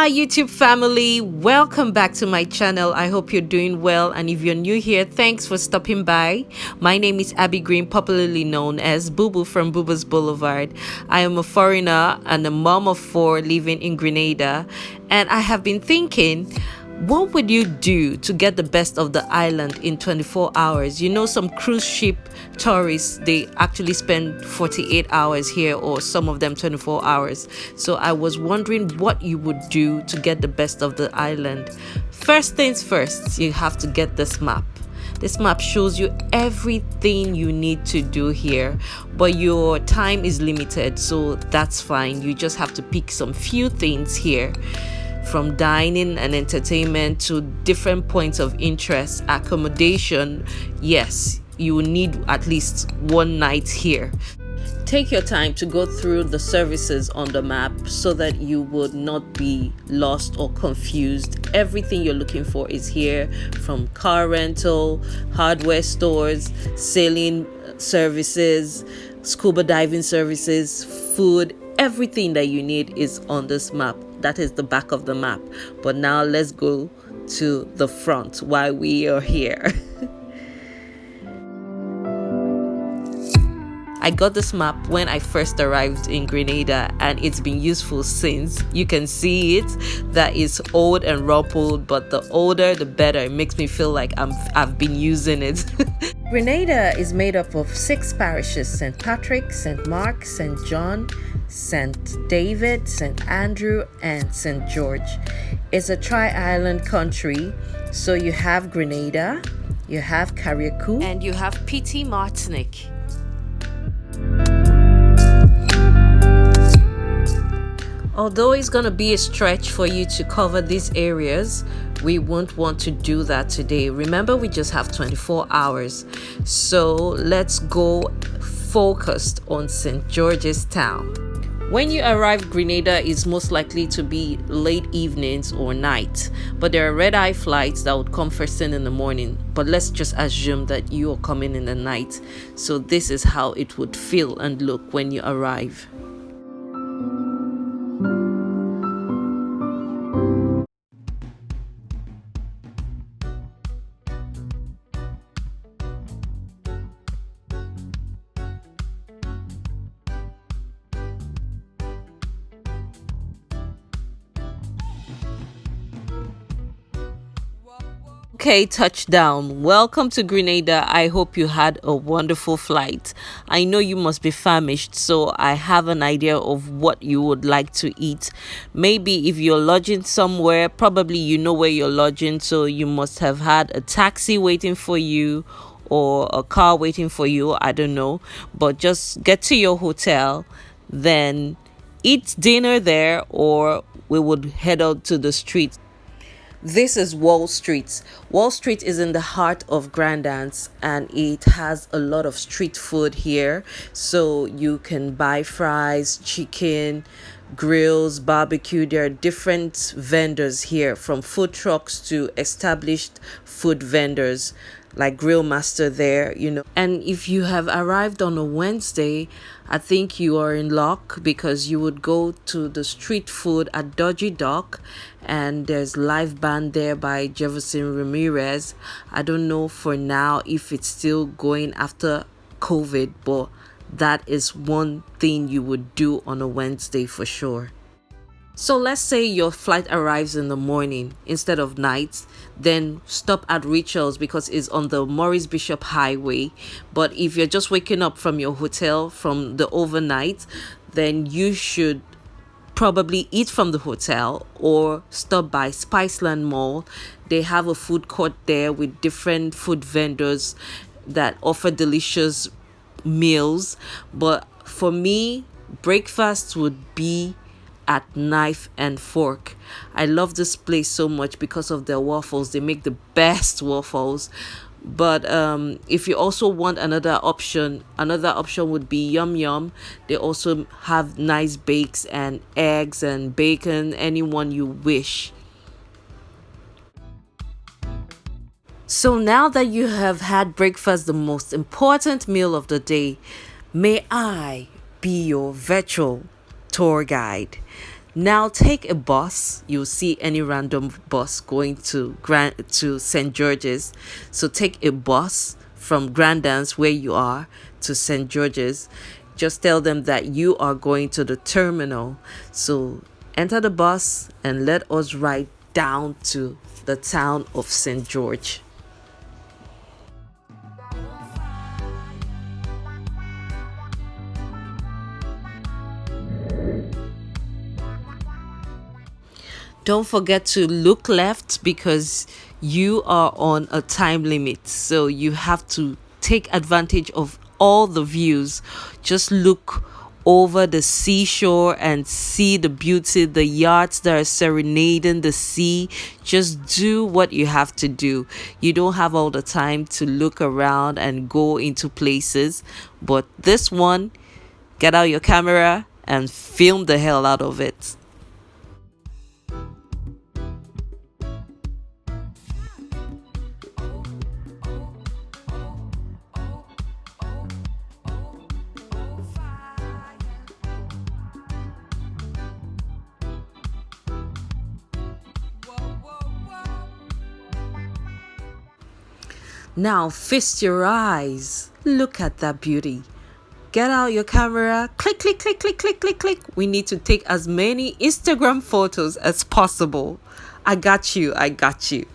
Hi YouTube family, welcome back to my channel. I hope you're doing well, and if you're new here, thanks for stopping by. My name is Abby Green, popularly known as Boo Boo from Booba's Boulevard. I am a foreigner and a mom of four living in Grenada, and I have been thinking, what would you do to get the best of the island in 24 hours? You know, some cruise ship tourists, they actually spend 48 hours here, or some of them 24 hours. So I was wondering what you would do to get the best of the island. First things first, you have to get this map. This map shows you everything you need to do here, but your time is limited, so that's fine. You just have to pick some few things here, from dining and entertainment to different points of interest, accommodation. Yes, you will need at least one night here. Take your time to go through the services on the map so that you would not be lost or confused. Everything you're looking for is here, from car rental, hardware stores, sailing services, scuba diving services, food. Everything that you need is on this map. That is the back of the map. But now let's go to the front while we are here. I got this map when I first arrived in Grenada, and it's been useful since. You can see it, that is old and rumpled, but the older the better. It makes me feel like I've been using it. Grenada is made up of 6 parishes: St. Patrick, St. Mark, St. John, St. David, St. Andrew, and St. George. It's a tri-island country, so you have Grenada, you have Carriacou, and you have Petit Martinique. Although it's gonna be a stretch for you to cover these areas, we won't want to do that today. Remember, we just have 24 hours. So let's go focused on St. George's Town. When you arrive, Grenada is most likely to be late evenings or night, but there are red-eye flights that would come first thing in the morning. But let's just assume that you are coming in the night. So this is how it would feel and look when you arrive. Okay, touchdown. Welcome to Grenada. I hope you had a wonderful flight. I know you must be famished, so I have an idea of what you would like to eat. Maybe if you're lodging somewhere, probably you know where you're lodging, so you must have had a taxi waiting for you or a car waiting for you. I don't know, but just get to your hotel, then eat dinner there, or we would head out to the street. This is Wall Street. Wall Street is in the heart of Grandance, and it has a lot of street food here. So you can buy fries, chicken, grills, barbecue. There are different vendors here, from food trucks to established food vendors like Grill Master there, you know. And if you have arrived on a Wednesday, I think you are in luck, because you would go to the street food at Dodgy Dock, and there's live band there by Jefferson Ramirez. I don't know for now if it's still going after COVID, but that is one thing you would do on a Wednesday for sure. So let's say your flight arrives in the morning instead of night, then stop at Rituals because it's on the Maurice Bishop Highway. But if you're just waking up from your hotel from the overnight, then you should probably eat from the hotel or stop by Spiceland Mall. They have a food court there with different food vendors that offer delicious meals. But for me, breakfast would be at Knife and Fork. I love this place so much because of their waffles. They make the best waffles. But if you also want another option would be Yum Yum. They also have nice bakes and eggs and bacon, anyone you wish. So now that you have had breakfast, the most important meal of the day, may I be your virtual tour guide. Now take a bus. You'll see any random bus going to St. George's. So take a bus from Grandance where you are to St. George's. Just tell them that you are going to the terminal. So enter the bus and let us ride down to the town of St. George. Don't forget to look left because you are on a time limit. So you have to take advantage of all the views. Just look over the seashore and see the beauty, the yachts that are serenading the sea. Just do what you have to do. You don't have all the time to look around and go into places, but this one, get out your camera and film the hell out of it. Now feast your eyes. Look at that beauty. Get out your camera. Click, click, click, click, click, click, click. We need to take as many Instagram photos as possible. I got you. I got you.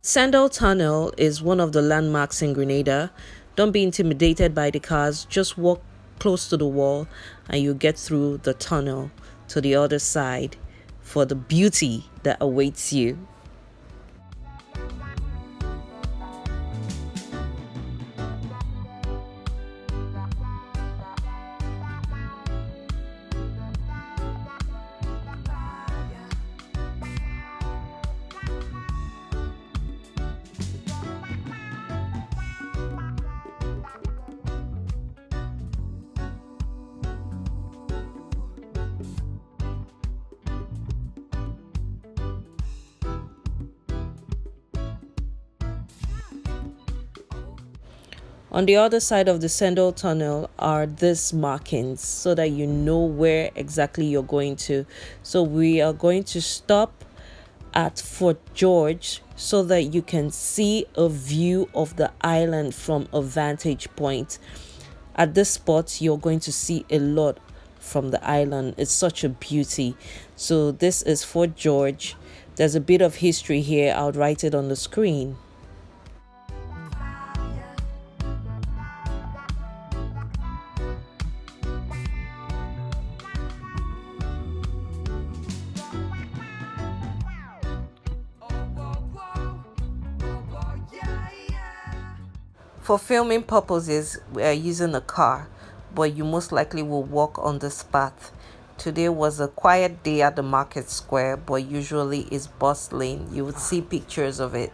Sandal Tunnel is one of the landmarks in Grenada. Don't be intimidated by the cars, just walk close to the wall and you get through the tunnel to the other side for the beauty that awaits you. On the other side of the Sandal Tunnel are these markings so that you know where exactly you're going to. So we are going to stop at Fort George so that you can see a view of the island from a vantage point. At this spot, you're going to see a lot from the island. It's such a beauty. So this is Fort George. There's a bit of history here. I'll write it on the screen. For filming purposes, we are using a car, but you most likely will walk on this path. Today was a quiet day at the market square, but usually it's bustling. You would see pictures of it.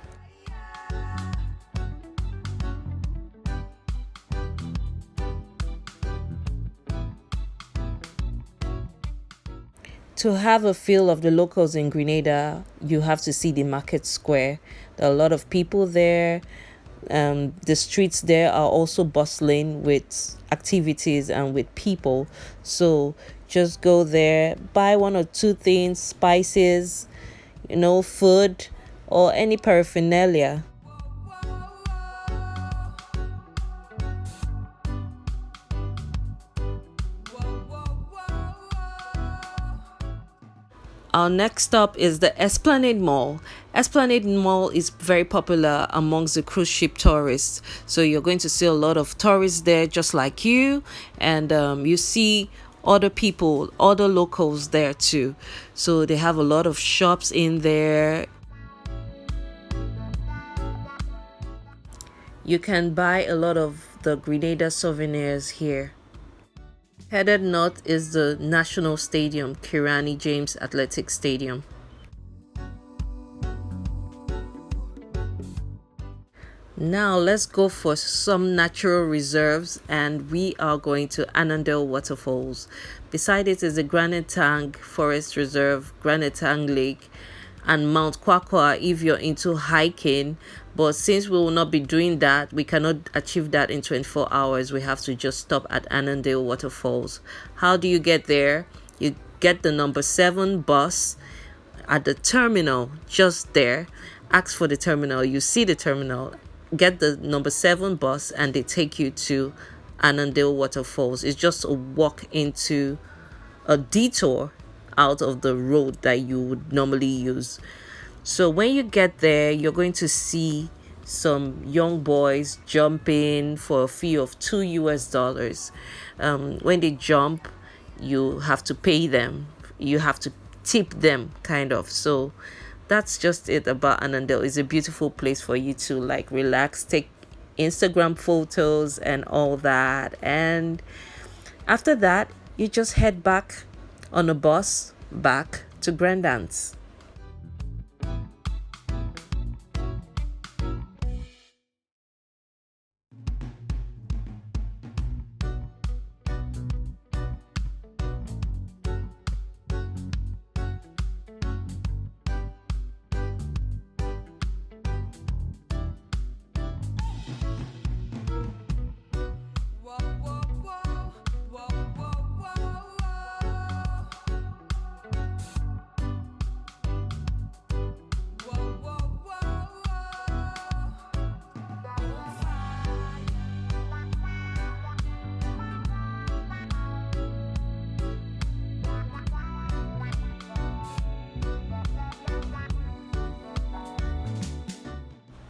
To have a feel of the locals in Grenada, you have to see the market square. There are a lot of people there. The streets there are also bustling with activities and with people. So just go there, buy one or two things, spices, food, or any paraphernalia. Our next stop is the Esplanade Mall. Esplanade Mall is very popular amongst the cruise ship tourists. So you're going to see a lot of tourists there, just like you, and you see other people, other locals there too. So they have a lot of shops in there. You can buy a lot of the Grenada souvenirs here. Headed north is the National Stadium, Kirani James Athletic Stadium. Now let's go for some natural reserves, and we are going to Annandale Waterfalls. Beside it is the Granite Tank Forest Reserve, Granite Tank Lake, and Mount Kwakwa if you're into hiking. But since we will not be doing that, we cannot achieve that in 24 hours. We have to just stop at Annandale Waterfalls. How do you get there? You get the number 7 bus at the terminal, just there. Ask for the terminal. You see the terminal. Get the number 7 bus and they take you to Annandale Waterfalls. It's just a walk into a detour out of the road that you would normally use. So when you get there, you're going to see some young boys jumping for a fee of $2 US. When they jump, you have to pay them. You have to tip them, kind of. So that's just it about Annandale. It's a beautiful place for you to like relax, take Instagram photos and all that. And after that, you just head back on a bus back to Grandance.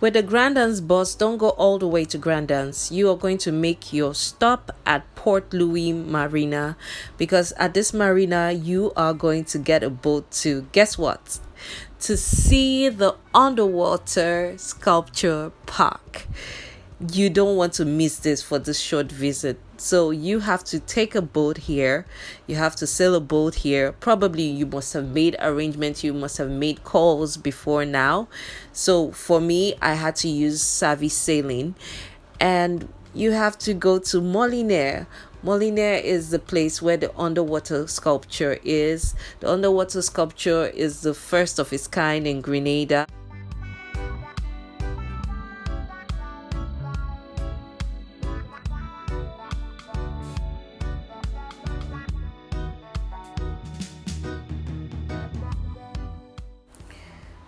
With the Grandance bus, don't go all the way to Grandance. You are going to make your stop at Port Louis Marina, because at this marina, you are going to get a boat to, guess what? To see the underwater sculpture park. You don't want to miss this for this short visit. So you have to take a boat here. You have to sail a boat here. Probably you must have made arrangements. You must have made calls before now. So for me, I had to use Savvy Sailing. And you have to go to Molinaire. Molinaire is the place where the underwater sculpture is. The underwater sculpture is the first of its kind in Grenada.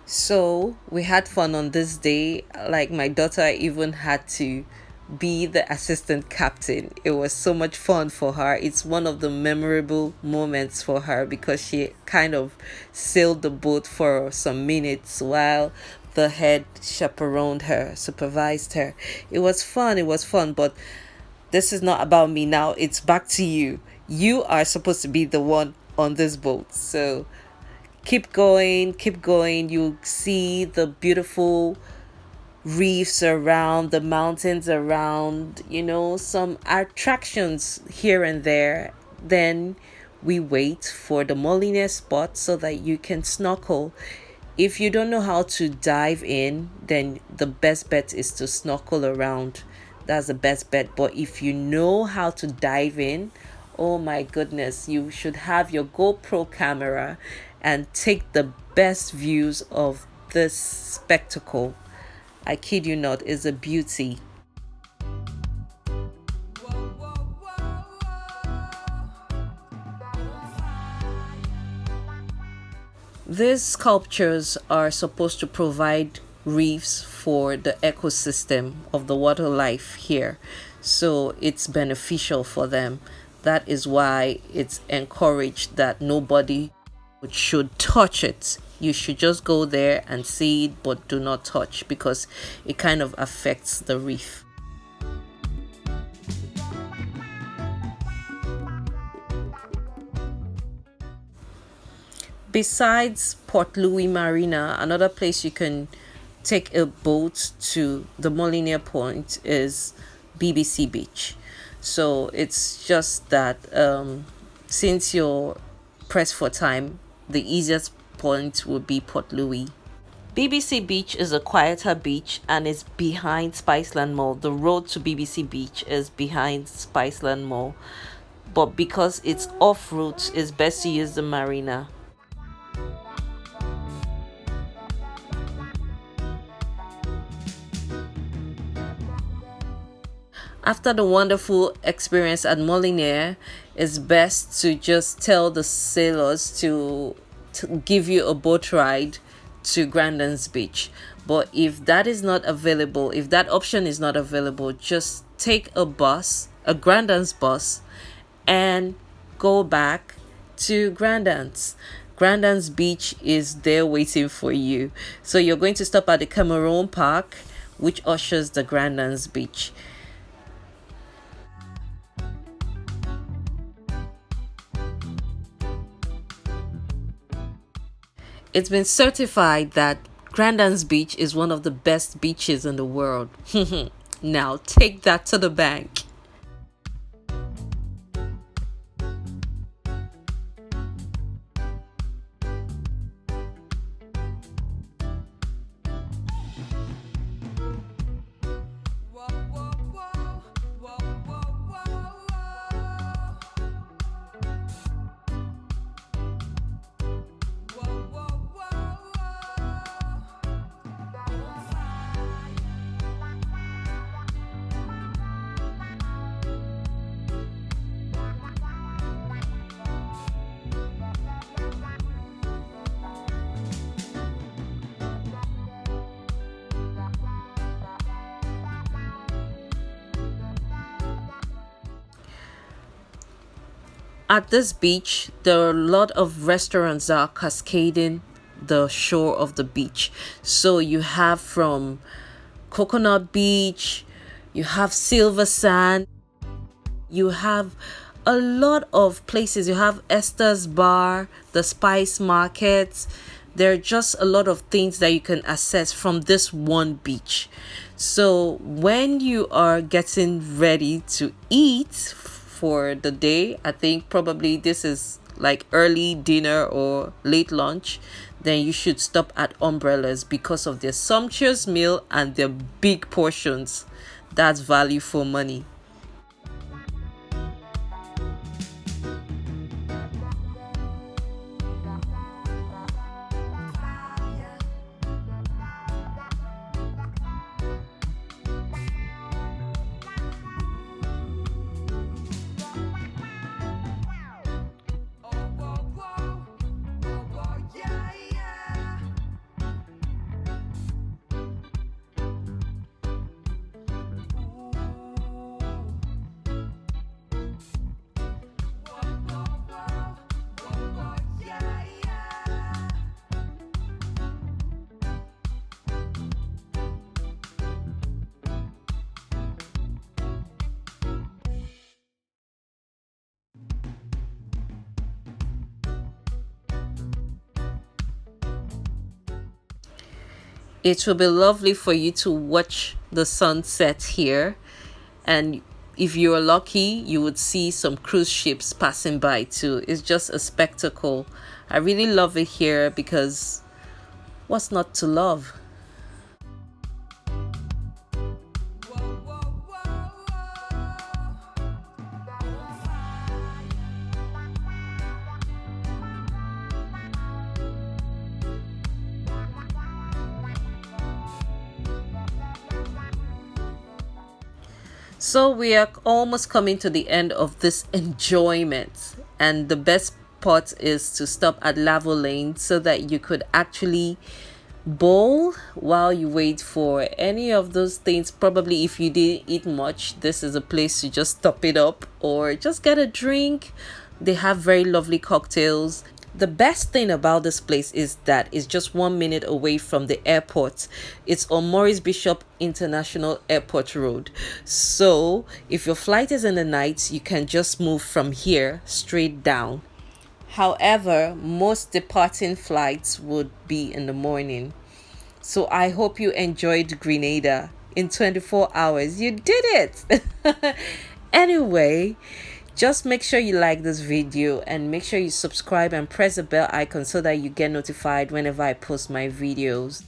So we had fun on this day. Like my daughter even had to be the assistant captain. It was so much fun for her. It's one of the memorable moments for her because she kind of sailed the boat for some minutes while the head chaperoned her, supervised her. It was fun. It was fun. But this is not about me now. It's back to you. You are supposed to be the one on this boat. So keep going, keep going. You see the beautiful reefs around, the mountains around, some attractions here and there. Then we wait for the Molina spot so that you can snorkel. If you don't know how to dive in, then the best bet is to snorkel around. That's the best bet. But if you know how to dive in, oh my goodness, you should have your GoPro camera and take the best views of this spectacle. I kid you not, it's a beauty. These sculptures are supposed to provide reefs for the ecosystem of the water life here. So it's beneficial for them. That is why it's encouraged that nobody should touch it. You should just go there and see it, but do not touch because it kind of affects the reef. Besides Port Louis Marina, another place you can take a boat to the Molinier Point is BBC Beach. So it's just that since you're pressed for time, the easiest point would be Port Louis. BBC Beach is a quieter beach and is behind Spiceland Mall. The road to BBC Beach is behind Spiceland Mall. But because it's off route, it's best to use the marina. After the wonderful experience at Molinier, it's best to just tell the sailors to give you a boat ride to Grandon's Beach. But if that is not available, if that option is not available, just take a bus, a Grandon's bus, and go back to Grandon's. Grandon's Beach is there waiting for you. So you're going to stop at the Cameroon Park, which ushers the Grandon's Beach. It's been certified that Grandon's Beach is one of the best beaches in the world. Now take that to the bank. At this beach, there are a lot of restaurants that are cascading the shore of the beach. So you have from Coconut Beach, you have Silver Sand, you have a lot of places. You have Esther's Bar, the Spice Market. There are just a lot of things that you can access from this one beach. So when you are getting ready to eat for the day, I think probably this is like early dinner or late lunch, then you should stop at Umbrellas because of their sumptuous meal and their big portions. That's value for money. It will be lovely for you to watch the sunset here. And if you're lucky, you would see some cruise ships passing by too. It's just a spectacle. I really love it here because what's not to love? So we are almost coming to the end of this enjoyment, and the best part is to stop at Lavo Lane so that you could actually bowl while you wait for any of those things. Probably if you didn't eat much, this is a place to just top it up or just get a drink. They have very lovely cocktails. The best thing about this place is that it's just 1 minute away from the airport. It's on Maurice Bishop International Airport Road. So if your flight is in the night, you can just move from here straight down. However, most departing flights would be in the morning. So I hope you enjoyed Grenada in 24 hours. You did it! Anyway, just make sure you like this video and make sure you subscribe and press the bell icon so that you get notified whenever I post my videos.